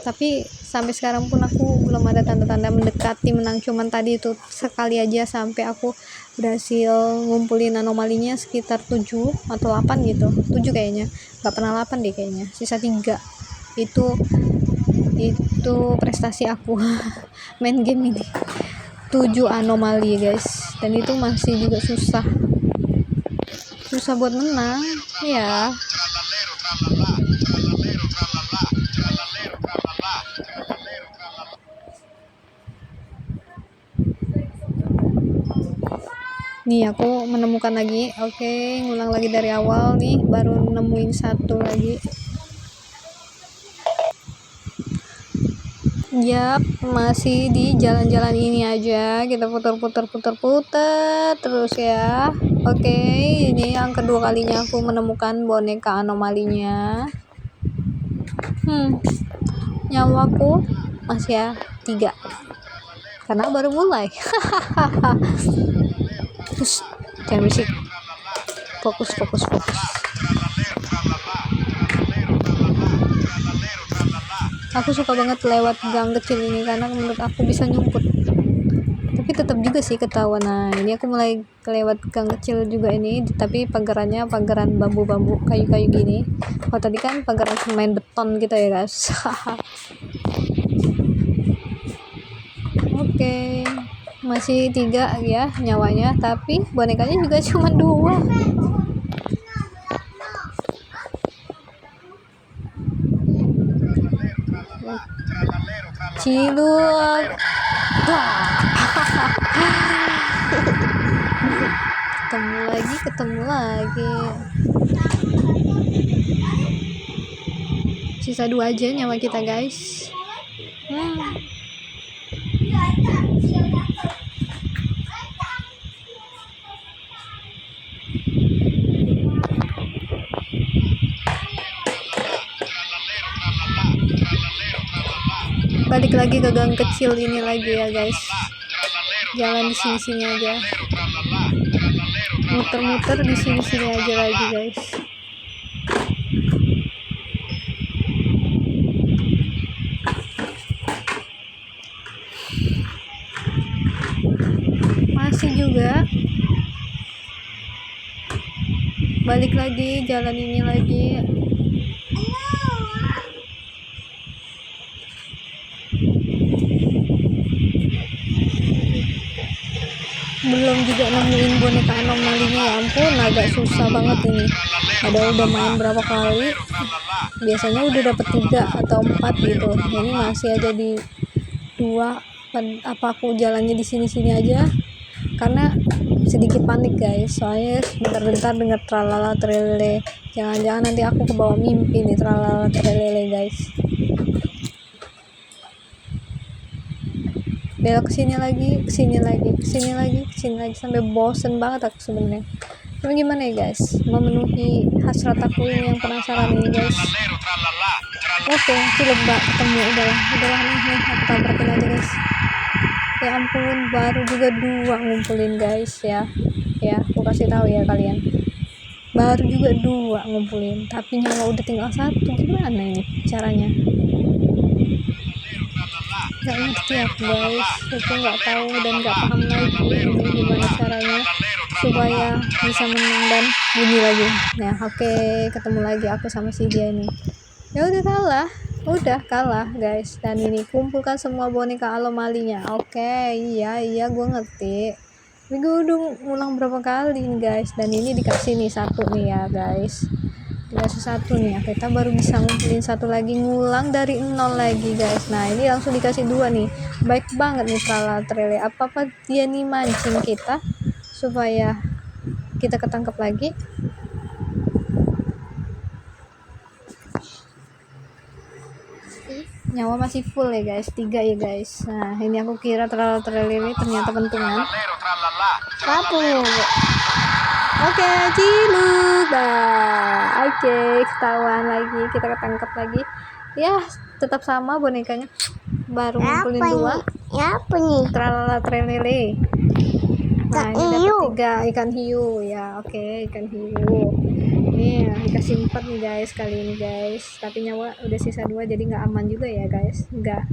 Tapi sampai sekarang pun aku belum ada tanda-tanda mendekati menang, cuman tadi itu sekali aja sampai aku berhasil ngumpulin anomalinya sekitar 7 atau 8 gitu. 7 kayaknya, nggak pernah 8 deh kayaknya, sisa 3. Itu prestasi aku main game ini, 7 anomali guys, dan itu masih juga susah buat menang ya. Nih aku menemukan lagi. Oke, ngulang lagi dari awal nih, baru nemuin 1 lagi. Yap, masih di jalan-jalan ini aja, kita putar terus ya. Oke, ini yang kedua kalinya aku menemukan boneka anomalinya. Nyawaku masih ya 3. karena baru mulai. Terus jangan berisik, fokus. Aku suka banget lewat gang kecil ini karena menurut aku bisa nyumput, tapi tetap juga sih ketahuan. Nah ini aku mulai lewat gang kecil juga ini, tapi pagerannya pageran bambu kayu gini. Kalau tadi kan pageran semen beton gitu ya guys. Oke, masih 3 ya nyawanya, tapi bonekanya juga cuma 2. Ciluk. ketemu lagi. Sisa 2 aja nyawa kita guys. Balik lagi ke gang kecil ini lagi ya guys, jalan di sini aja, muter di sini aja lagi guys. Masih juga balik lagi jalan ini lagi. Belum juga nemuin boneka anomalinya, ya ampun agak susah banget ini. Udah main berapa kali, biasanya udah dapet 3 atau 4 gitu, ini masih aja di 2. Apa aku jalannya di sini aja karena sedikit panik guys, soalnya bentar-bentar dengar tralala trelele, jangan-jangan nanti aku kebawa mimpi nih tralala trelele guys. Belok kesini lagi sampai bosen banget aku sebenarnya. Cuma gimana ya guys, memenuhi hasrat aku ini yang penasaran ini guys. Oke, ciluk mbak ketemu, udahlah nih aku tabrakin aja guys. Ya ampun, baru juga 2 ngumpulin guys ya aku kasih tahu ya kalian, baru juga 2 ngumpulin, tapi nyawa udah tinggal 1. Gimana ini caranya? Gak ngerti aku guys, aku nggak tahu dan nggak paham lagi ini gimana caranya supaya bisa menang dan bunyi lagi. Nah oke, ketemu lagi aku sama si dia ini. Ya udah kalah guys. Dan ini kumpulkan semua boneka anomalinya. Oke, iya gue ngerti, tapi gue udah ngulang berapa kali nih guys, dan ini dikasih nih 1 nih ya guys, dikasih 1 nih. Kita baru bisa ngumpulin 1 lagi, ngulang dari 0 lagi guys. Nah ini langsung dikasih 2 nih, baik banget nih tralala trele. Apa dia nih mancing kita supaya kita ketangkep lagi. Nyawa masih full ya guys, 3 ya guys. Nah ini aku kira tralala trele ternyata pentungan. Oke, ciluk dah. Oke, ketahuan lagi, kita ketangkep lagi. Ya, tetap sama bonekanya. Baru ngumpulin 2. Ya apa nih? Tralala trelele. Nah, ini dapat 3 ikan hiu ya. Oke, ikan hiu. Nih, dikasih 4 nih guys kali ini guys. Tapi nyawa udah sisa 2, jadi nggak aman juga ya guys. Nggak.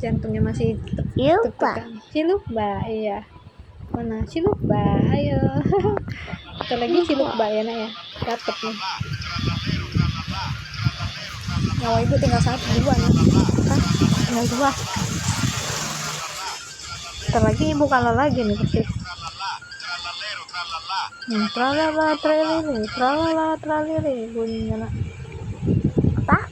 Jantungnya masih tekan. Ciluk, Mbak. Iya. Mana ciluk bah, ayo. Kita lagi ciluk bah ya nak ya, dapet nih. Nyawa ibu tinggal 1, 2 nih. Tinggal 2. Ntar lagi ibu kalah lagi nih pasti. Tralala tralele bunyinya nak. Apa?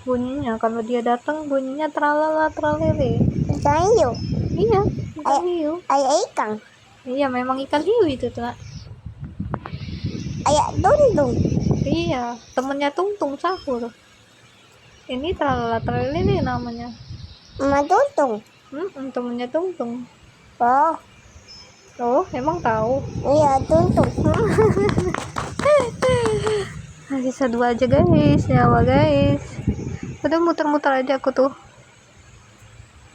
Bunyinya kalau dia datang bunyinya tralala tralele. Ikan hiu. Iya, ikan hiu. Ikan. Iya, memang ikan hiu itu tuh nak. Ayak tuntung. Iya, temennya Tungtung sahur. Ini tralala tralele namanya. Mama tuntung. Temennya Tungtung. Oh, emang tahu? iya tuntung. Sisa 2 aja guys, nyawa guys. Udah muter-muter aja aku tuh.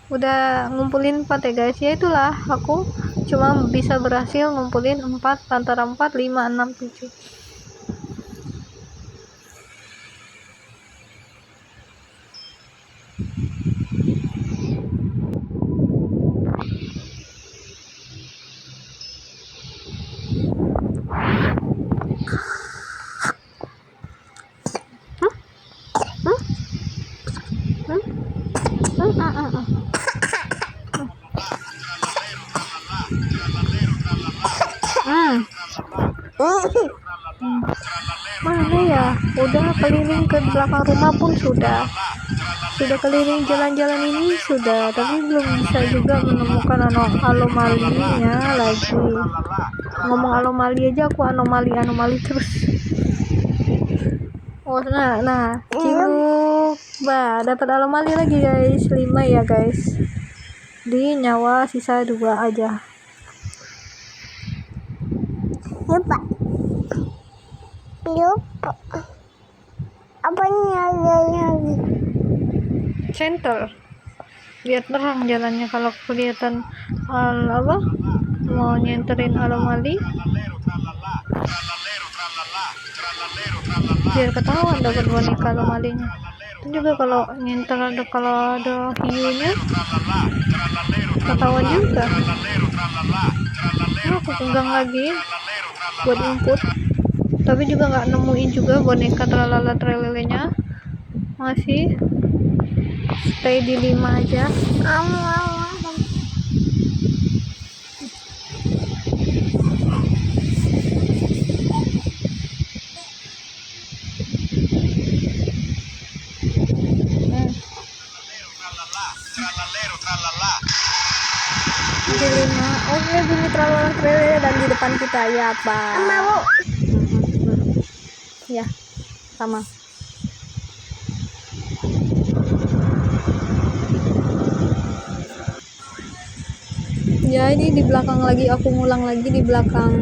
udah ngumpulin 4 ya guys. Ya itulah, aku cuma bisa berhasil ngumpulin 4 antara 4, 5, 6, 7. Mana ya, udah keliling ke belakang rumah pun sudah keliling jalan-jalan ini sudah, tapi belum bisa juga menemukan anomalinya lagi. Ngomong anomali aja aku anomali terus. Oh nah ciluk dapat anomali lagi guys, 5 ya guys, di nyawa sisa 2 aja. Lupa. Apanya lagi? Center biar terang jalannya kalau kelihatan mau nyenterin anomali, biar ketahuan dapat boneka anomalinya. Itu juga kalau nyenter kalau ada hiunya ketahuan juga. Aku pegang lagi buat input, tapi juga nggak nemuin juga boneka tralala trelelenya, masih stay di 5 aja. Di 5. Oke, bunyi tralala trelele dan di depan kita ya Pak. Mau. Ya, sama. Ya ini di belakang lagi, aku ngulang lagi di belakang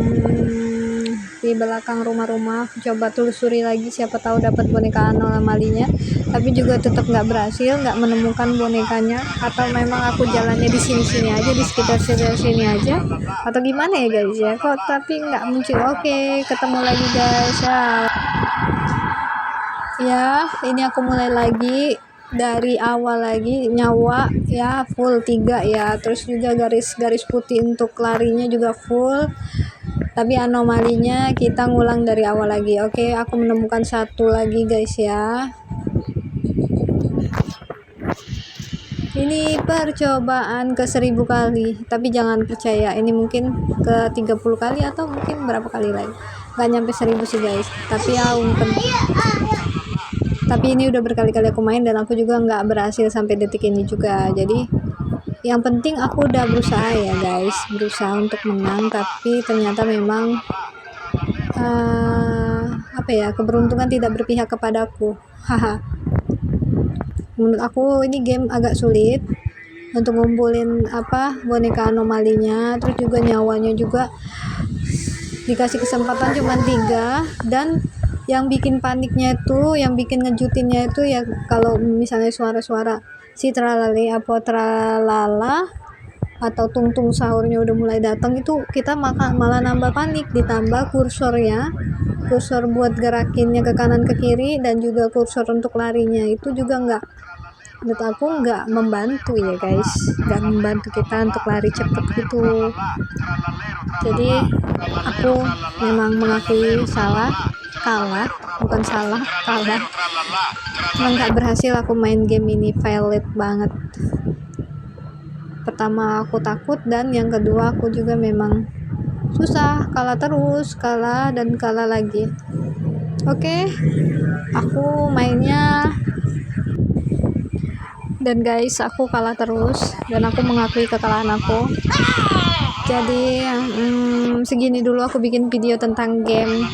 rumah-rumah, coba telusuri lagi siapa tahu dapat boneka anomalinya, tapi juga tetap nggak berhasil, nggak menemukan bonekanya. Atau memang aku jalannya di sini-sini aja, di sekitar sini aja, atau gimana ya guys ya, kok tapi nggak muncul. Oke, ketemu lagi guys ya. Ini aku mulai lagi dari awal lagi, nyawa ya full 3 ya, terus juga garis putih untuk larinya juga full, tapi anomalinya kita ngulang dari awal lagi. Oke, aku menemukan 1 lagi guys ya. Ini percobaan ke 1000 kali, tapi jangan percaya, ini mungkin ke 30 kali atau mungkin berapa kali lagi, nggak nyampe 1000 sih guys, tapi ya tapi ini udah berkali-kali aku main dan aku juga nggak berhasil sampai detik ini juga. Jadi yang penting aku udah berusaha ya guys, berusaha untuk menang, tapi ternyata memang keberuntungan tidak berpihak kepadaku. Haha. Menurut aku ini game agak sulit untuk ngumpulin boneka anomalinya, terus juga nyawanya juga dikasih kesempatan cuma 3, dan yang bikin paniknya itu, yang bikin ngejutinnya itu ya kalau misalnya suara-suara si tralala atau tungtung sahurnya udah mulai datang, itu kita malah nambah panik, ditambah kursor buat gerakinnya ke kanan ke kiri dan juga kursor untuk larinya itu juga menurut aku nggak membantu ya guys, nggak membantu kita untuk lari cepet gitu. Jadi aku memang mengakui kalah emang nggak berhasil aku main game ini, valid banget. Pertama aku takut, dan yang kedua aku juga memang susah, kalah lagi. Oke, aku mainnya, dan guys aku kalah terus dan aku mengakui kekalahan aku. Jadi segini dulu aku bikin video tentang game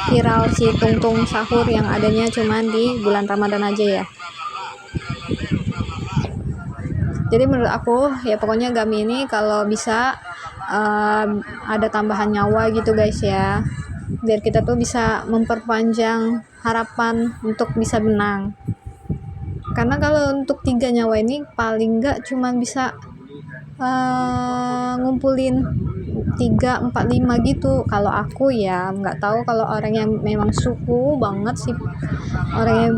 viral si tungtung sahur yang adanya cuman di bulan Ramadan aja ya. Jadi menurut aku ya pokoknya game ini kalau bisa ada tambahan nyawa gitu guys ya, biar kita tuh bisa memperpanjang harapan untuk bisa menang. karena kalau untuk 3 nyawa ini paling nggak cuman bisa ngumpulin 3, 4, 5 gitu. Kalau aku ya nggak tahu kalau orang yang memang suku banget sih, orang yang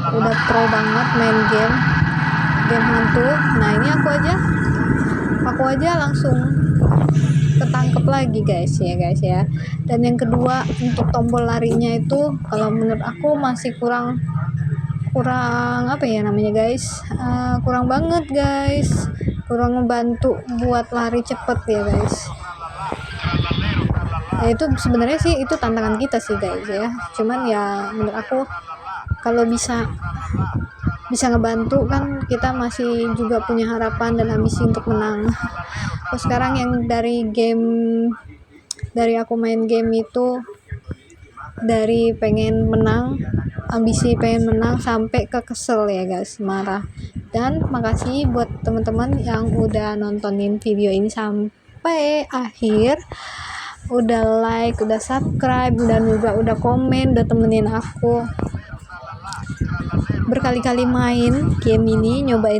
udah pro banget main game hantu. Nah ini aku aja langsung ketangkep lagi guys ya. Dan yang kedua, untuk tombol larinya itu kalau menurut aku masih kurang apa ya namanya guys, kurang banget guys, kurang membantu buat lari cepet ya guys. Ya itu sebenarnya sih itu tantangan kita sih guys ya, cuman ya menurut aku kalau bisa ngebantu kan kita masih juga punya harapan dan ambisi untuk menang. Terus sekarang yang dari aku main game itu, dari pengen menang, ambisi pengen menang sampai ke kesel ya guys, marah. Dan makasih buat teman-teman yang udah nontonin video ini sampai akhir, udah like, udah subscribe, dan juga udah komen, udah temenin aku berkali-kali nyobain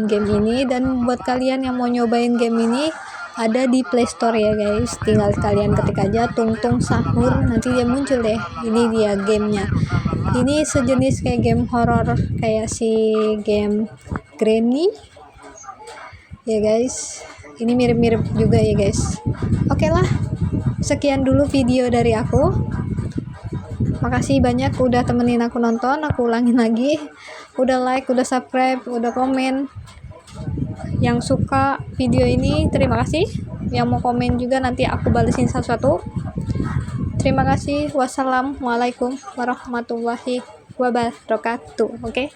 game ini. Dan buat kalian yang mau nyobain game ini, ada di Play Store ya guys, tinggal kalian ketik aja Tungtung Sahur, nanti dia muncul deh. Ini dia gamenya, ini sejenis kayak game horror, kayak si game Granny ya guys, ini mirip-mirip juga ya guys. Oke lah, sekian dulu video dari aku. Makasih banyak udah temenin aku nonton. Aku ulangin lagi, udah like, udah subscribe, udah komen. Yang suka video ini terima kasih, yang mau komen juga nanti aku balesin satu-satu. Terima kasih. Wassalamualaikum warahmatullahi wabarakatuh. Oke,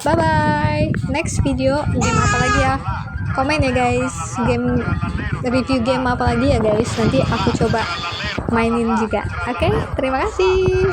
bye bye. Next video game apa lagi ya, komen ya guys, review game apa lagi ya guys, nanti aku coba mainin juga. Oke, terima kasih.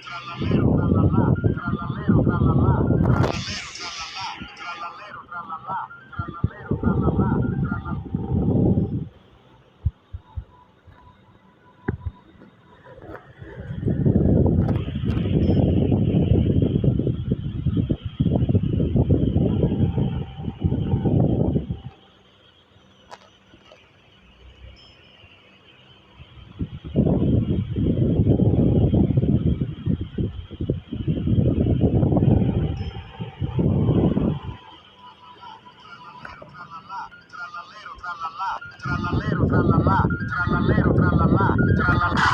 Tralala, tralala.